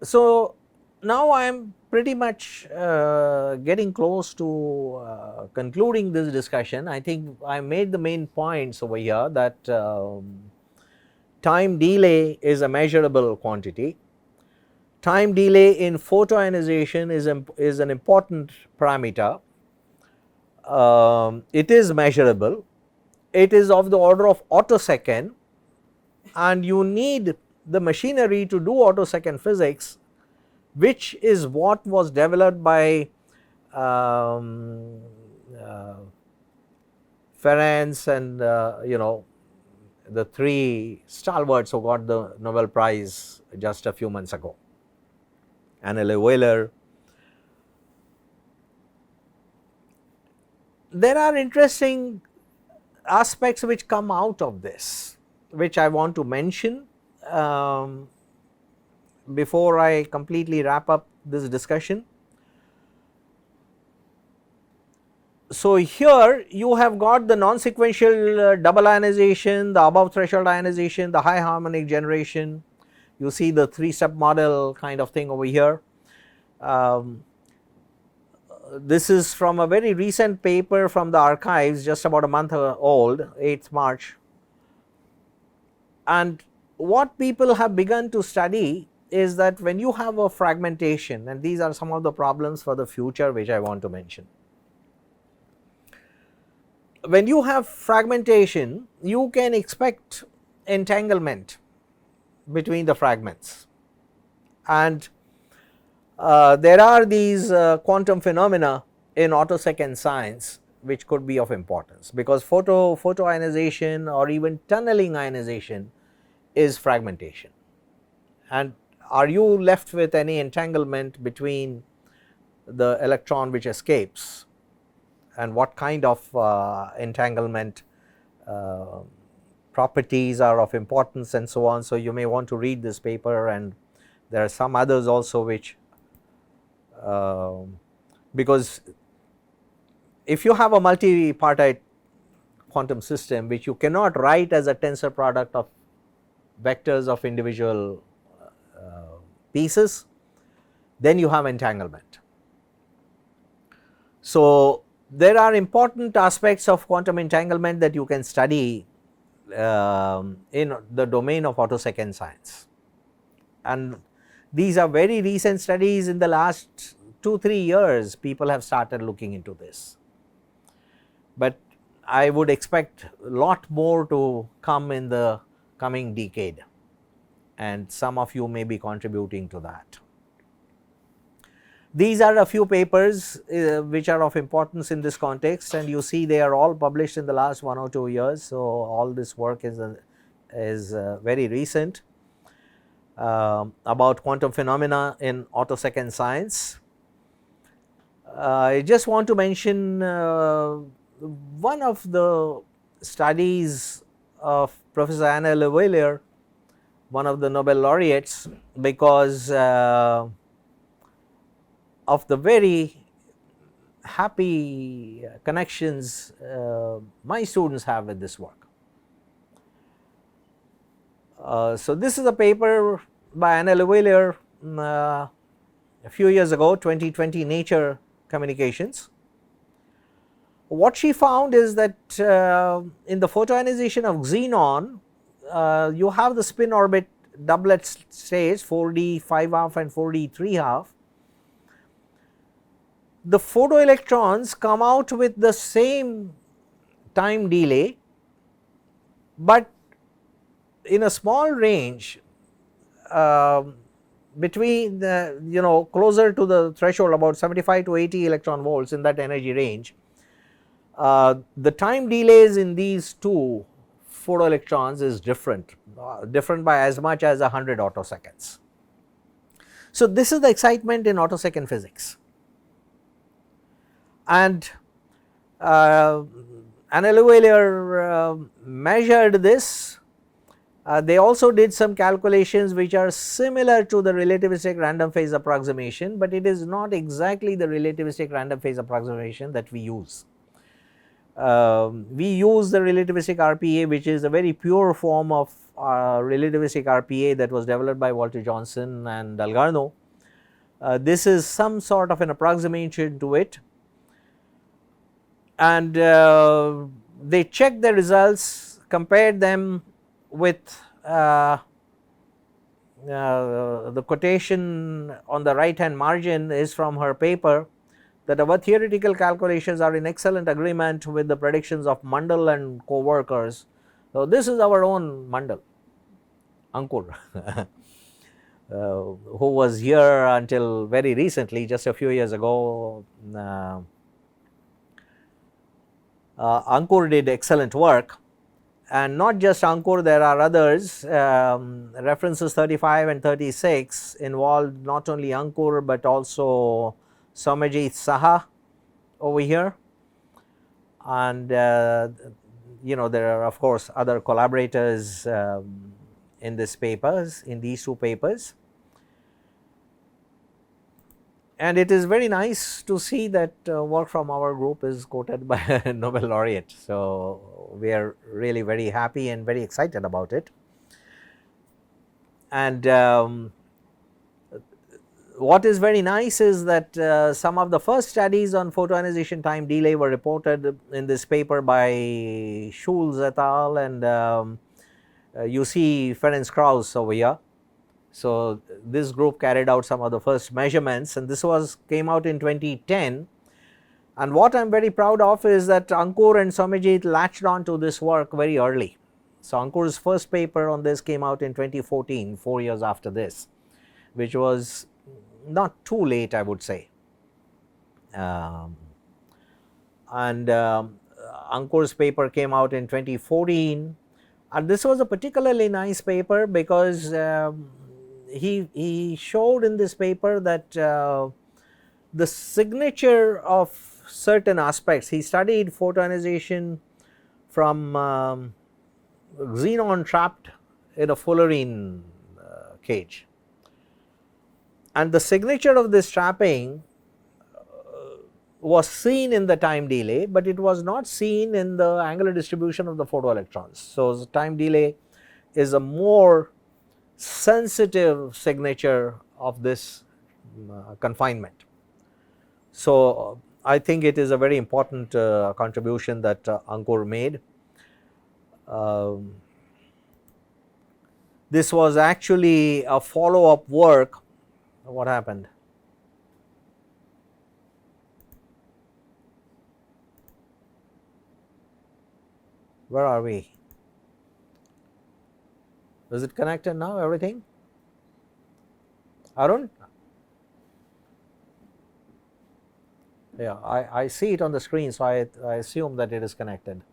So, now I am pretty much getting close to concluding this discussion. I think I made the main points over here that time delay is a measurable quantity. Time delay in photoionization is an important parameter. It is measurable. It is of the order of attosecond, and you need the machinery to do attosecond physics, which is what was developed by Ferenc and the three stalwarts who got the Nobel Prize just a few months ago. Anna Wheeler. There are interesting aspects which come out of this, which I want to mention before I completely wrap up this discussion. So, here you have got the non-sequential double ionization, the above threshold ionization, the high harmonic generation. You see the 3-step model kind of thing over here. This is from a very recent paper from the archives, just about a month old, 8th March. And what people have begun to study is that when you have a fragmentation, and these are some of the problems for the future which I want to mention. When you have fragmentation, you can expect entanglement between the fragments, and there are these quantum phenomena in attosecond science which could be of importance, because photoionization or even tunneling ionization is fragmentation. And are you left with any entanglement between the electron which escapes, and what kind of entanglement properties are of importance and so on. So, you may want to read this paper, and there are some others also which because if you have a multipartite quantum system which you cannot write as a tensor product of vectors of individual pieces, then you have entanglement. So, there are important aspects of quantum entanglement that you can study in the domain of attosecond science, and these are very recent studies. In the last 2-3 years people have started looking into this, but I would expect a lot more to come in the coming decade, and some of you may be contributing to that. These are a few papers which are of importance in this context, and you see they are all published in the last 1 or 2 years. So, all this work is very recent about quantum phenomena in attosecond science. I just want to mention one of the studies of Professor Anna Lewelier, one of the Nobel laureates, because of the very happy connections my students have with this work. So, this is a paper by Anna Lewelier a few years ago, 2020, Nature Communications. What she found is that in the photoionization of xenon, you have the spin orbit doublet stage 4d 5/2 and 4d 3/2. The photoelectrons come out with the same time delay, but in a small range between the closer to the threshold, about 75 to 80 electron volts, in that energy range. The time delays in these two photoelectrons is different by as much as 100 attoseconds. So, this is the excitement in attosecond physics, and Anna Lewelier measured this. They also did some calculations which are similar to the relativistic random phase approximation, but it is not exactly the relativistic random phase approximation that we use. We use the relativistic RPA, which is a very pure form of relativistic RPA that was developed by Walter Johnson and Dalgarno. This is some sort of an approximation to it, and they checked the results, compared them with the quotation on the right hand margin is from her paper, that our theoretical calculations are in excellent agreement with the predictions of Mandal and co-workers. So, this is our own Mandal, Ankur, who was here until very recently, just a few years ago. Ankur did excellent work, and not just Ankur, there are others. References 35 and 36 involved not only Ankur but also Soumyajit Saha over here, and you know, there are of course other collaborators in these two papers. And it is very nice to see that work from our group is quoted by a Nobel laureate. So, we are really very happy and very excited about it. And what is very nice is that some of the first studies on photoionization time delay were reported in this paper by Schulz et al. And you see Ferenc Krauss over here. So, this group carried out some of the first measurements, and this came out in 2010. And what I am very proud of is that Ankur and Soumyajit latched on to this work very early. So, Ankur's first paper on this came out in 2014, 4 years after this, which was not too late, I would say. Ankur's paper came out in 2014, and this was a particularly nice paper because he showed in this paper that the signature of certain aspects, he studied photoionization from xenon trapped in a fullerene cage, and the signature of this trapping was seen in the time delay, but it was not seen in the angular distribution of the photoelectrons. So, the time delay is a more sensitive signature of this confinement. So, I think it is a very important contribution that Ankur made. This was actually a follow up work. What happened? Where are we? Is it connected now, everything? Arun? Yeah, I see it on the screen, so I assume that it is connected.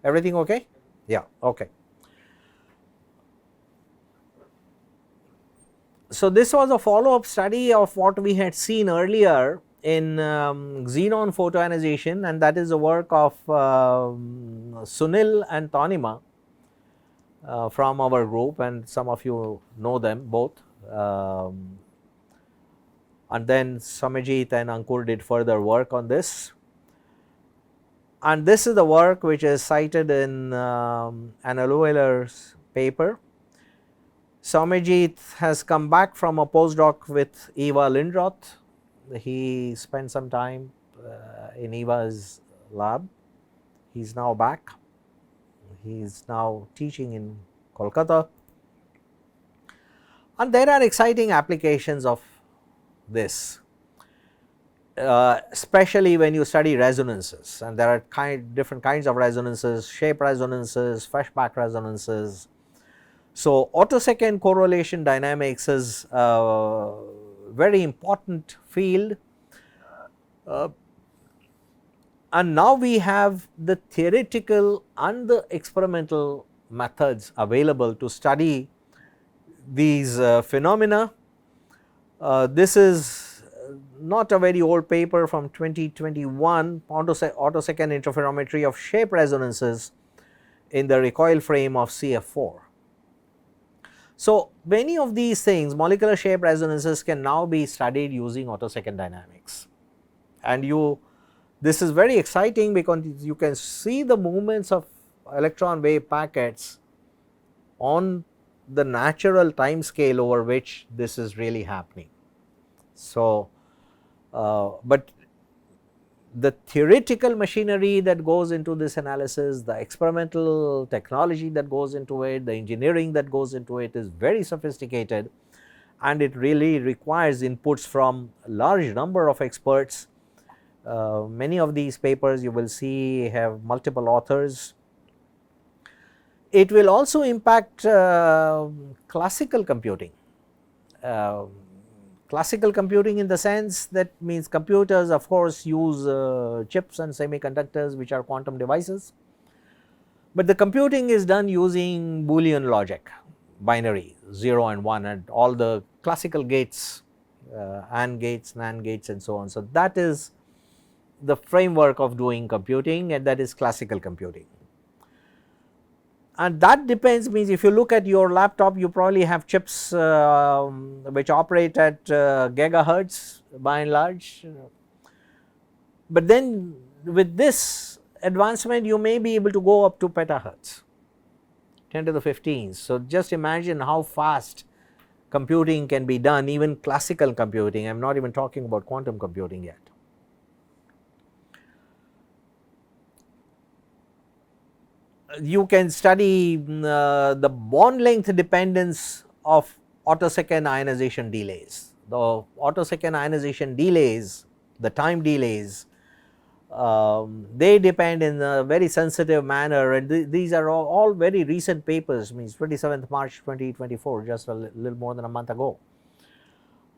Everything okay? Yeah, okay. So, this was a follow up study of what we had seen earlier in xenon photoionization, and that is the work of Sunil and Tanima from our group, and some of you know them both. And then Soumyajit and Ankur did further work on this, and this is the work which is cited in Anna Leweller's paper. Soumyajit has come back from a postdoc with Eva Lindroth. He spent some time in Eva's lab. He is now back. He is now teaching in Kolkata, and there are exciting applications of this, especially when you study resonances, and there are different kinds of resonances, shape resonances, Feshbach resonances. So, attosecond correlation dynamics is a very important field, and now we have the theoretical and the experimental methods available to study these phenomena. This is not a very old paper from 2021, attosecond interferometry of shape resonances in the recoil frame of CF4. So, many of these things, molecular shape resonances, can now be studied using attosecond dynamics, and this is very exciting because you can see the movements of electron wave packets on the natural time scale over which this is really happening. So, but the theoretical machinery that goes into this analysis, the experimental technology that goes into it, the engineering that goes into it is very sophisticated, and it really requires inputs from a large number of experts. Many of these papers you will see have multiple authors. It will also impact classical computing. Classical computing in the sense that means computers of course use chips and semiconductors which are quantum devices, but the computing is done using Boolean logic, binary 0 and 1 and all the classical gates, AND gates, NAND gates and so on. So, that is the framework of doing computing, and that is classical computing. And that depends, means if you look at your laptop, you probably have chips which operate at gigahertz by and large, but then with this advancement you may be able to go up to petahertz, 10 to the 15. So, just imagine how fast computing can be done, even classical computing. I am not even talking about quantum computing yet. You can study the bond length dependence of attosecond ionization delays. The attosecond ionization delays, the time delays, they depend in a very sensitive manner, and these are all very recent papers, means 27th March 2024, just a little more than a month ago.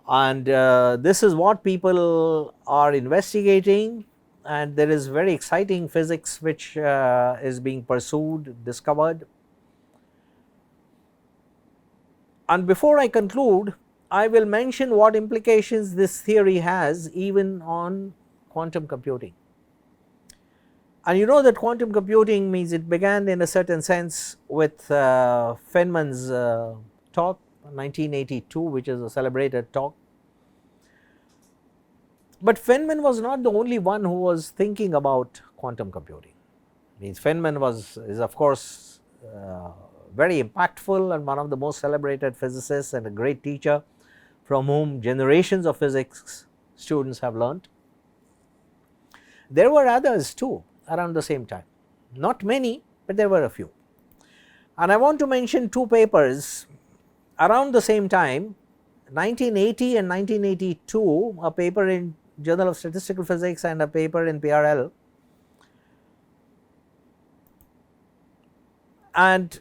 And this is what people are investigating, and there is very exciting physics which is being pursued, discovered. And before I conclude, I will mention what implications this theory has even on quantum computing. And you know that quantum computing means it began in a certain sense with Feynman's talk 1982, which is a celebrated talk. But Feynman was not the only one who was thinking about quantum computing. Means Feynman is of course very impactful and one of the most celebrated physicists and a great teacher from whom generations of physics students have learnt. There were others too around the same time, not many, but there were a few. And I want to mention two papers around the same time, 1980 and 1982, a paper in Journal of Statistical Physics and a paper in PRL. And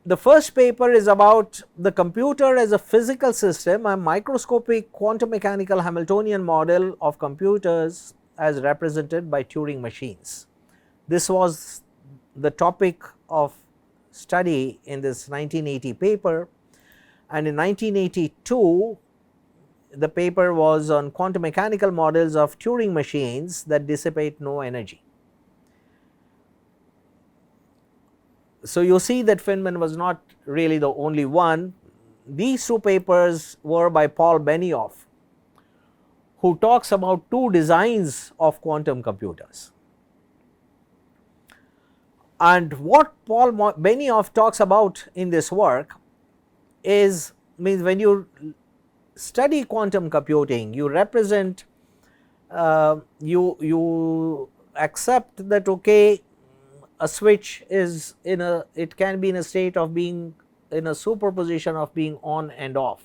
the first paper is about the computer as a physical system, a microscopic quantum mechanical Hamiltonian model of computers as represented by Turing machines. This was the topic of study in this 1980 paper, and in 1982 the paper was on quantum mechanical models of Turing machines that dissipate no energy. So, you see that Feynman was not really the only one. These two papers were by Paul Benioff, who talks about two designs of quantum computers. And what Paul Benioff talks about in this work is, means when you study quantum computing, you represent, you accept that okay, a switch is in a, it can be in a state of being in a superposition of being on and off.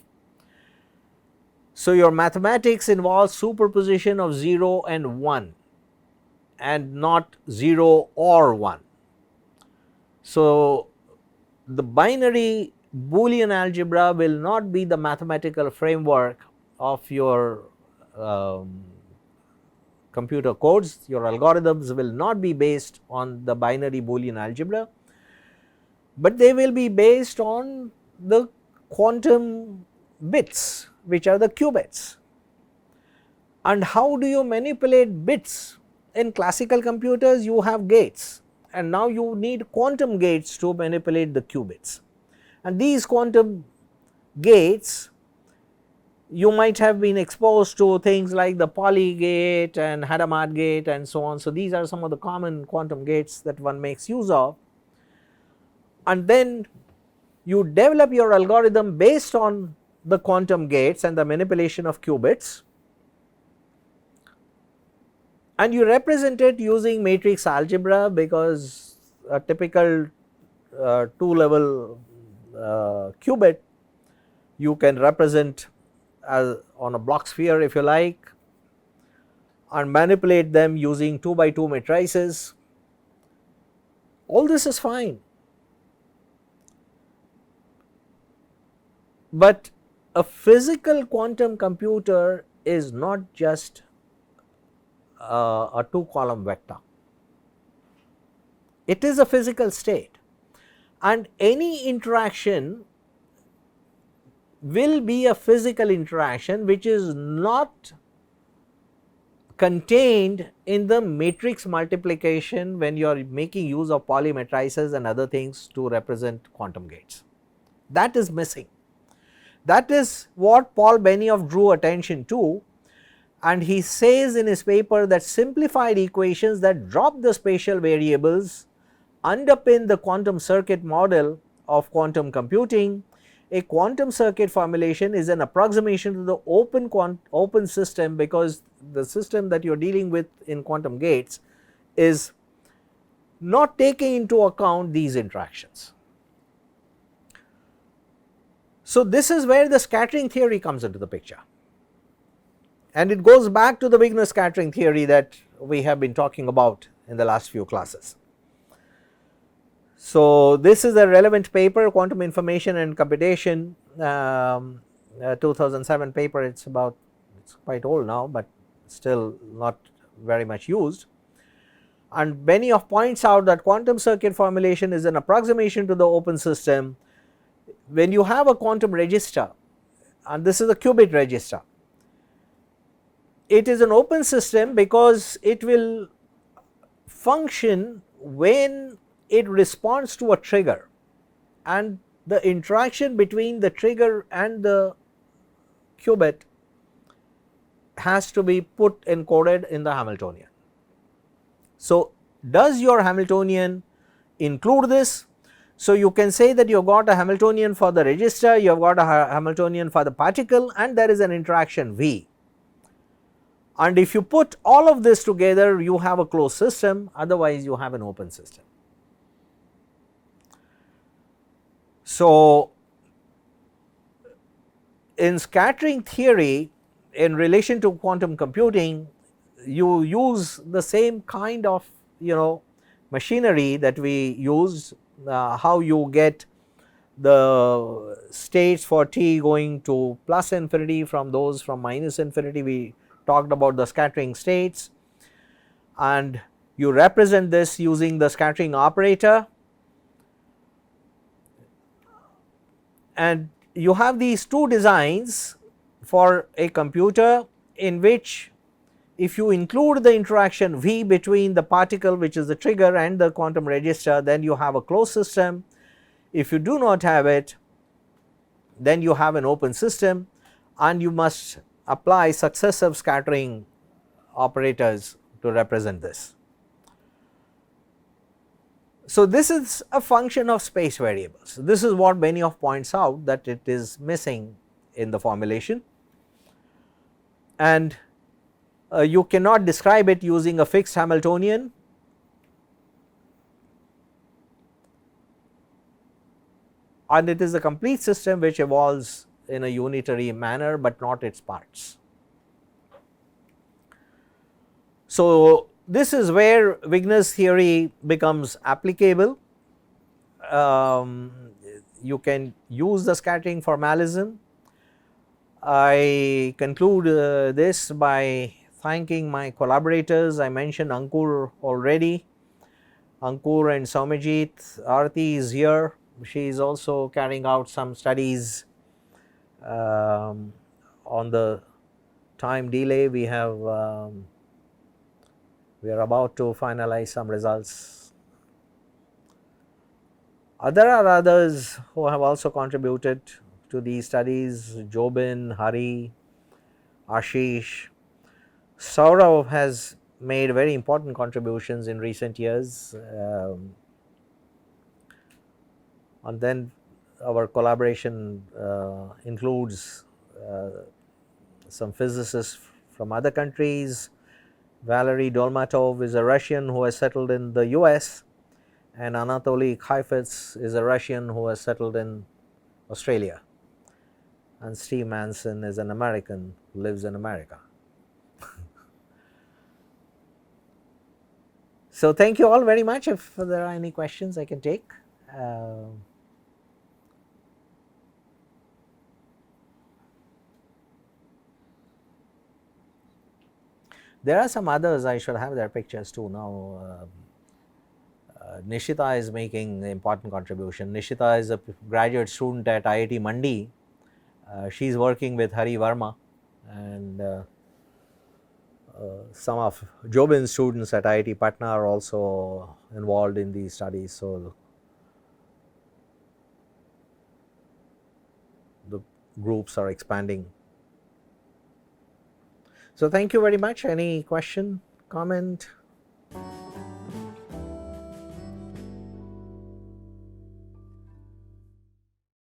So, your mathematics involves superposition of 0 and 1 and not 0 or 1. So, the binary Boolean algebra will not be the mathematical framework of your computer codes. Your algorithms will not be based on the binary Boolean algebra, but they will be based on the quantum bits, which are the qubits. And how do you manipulate bits? In classical computers you have gates, and now you need quantum gates to manipulate the qubits. And these quantum gates, you might have been exposed to things like the Pauli gate and Hadamard gate and so on. So, these are some of the common quantum gates that one makes use of. and then you develop your algorithm based on the quantum gates and the manipulation of qubits, and you represent it using matrix algebra, because a typical 2 level qubit you can represent as on a block sphere if you like, and manipulate them using 2 by 2 matrices. All this is fine, but a physical quantum computer is not just a 2 column vector. It is a physical state, and any interaction will be a physical interaction which is not contained in the matrix multiplication when you are making use of polymatrices and other things to represent quantum gates. That is missing. That is what Paul Benioff drew attention to, and he says in his paper that simplified equations that drop the spatial variables underpin the quantum circuit model of quantum computing. A quantum circuit formulation is an approximation to the open system, because the system that you are dealing with in quantum gates is not taking into account these interactions. So, this is where the scattering theory comes into the picture, and it goes back to the Wigner scattering theory that we have been talking about in the last few classes. So, this is a relevant paper, Quantum Information and Computation, 2007 paper. It's quite old now, but still not very much used. And Benioff points out that quantum circuit formulation is an approximation to the open system. When you have a quantum register, and this is a qubit register, it is an open system because it will function when it responds to a trigger, and the interaction between the trigger and the qubit has to be put encoded in the Hamiltonian. So, does your Hamiltonian include this? So, you can say that you have got a Hamiltonian for the register, you have got a Hamiltonian for the particle, and there is an interaction V. And if you put all of this together, you have a closed system, otherwise you have an open system. So, in scattering theory, in relation to quantum computing, you use the same kind of machinery that we use. How you get the states for t going to plus infinity from those from minus infinity. We talked about the scattering states, and you represent this using the scattering operator, and you have these two designs for a computer in which, if you include the interaction V between the particle, which is the trigger, and the quantum register, then you have a closed system. If you do not have it, then you have an open system, and you must apply successive scattering operators to represent this. So, this is a function of space variables. This is what Benioff points out, that it is missing in the formulation, and you cannot describe it using a fixed Hamiltonian. And it is a complete system which evolves in a unitary manner, but not its parts. So, this is where Wigner's theory becomes applicable. You can use the scattering formalism. I conclude this by thanking my collaborators. I mentioned Ankur already. Ankur and Soumajit. Arti is here. She is also carrying out some studies on the time delay. We are about to finalize some results. There are others who have also contributed to these studies: Jobin, Hari, Ashish. Saurav has made very important contributions in recent years. and then our collaboration includes some physicists from other countries. Valery Dolmatov is a Russian who has settled in the US, and Anatoly Khaifets is a Russian who has settled in Australia, and Steve Manson is an American who lives in America. So, thank you all very much. If there are any questions I can take. There are some others, I should have their pictures too now. Nishita is making an important contribution. Nishita is a graduate student at IIT Mandi. She is working with Hari Verma, and some of Jobin's students at IIT Patna are also involved in these studies. So, the groups are expanding. So, thank you very much. Any question, comment?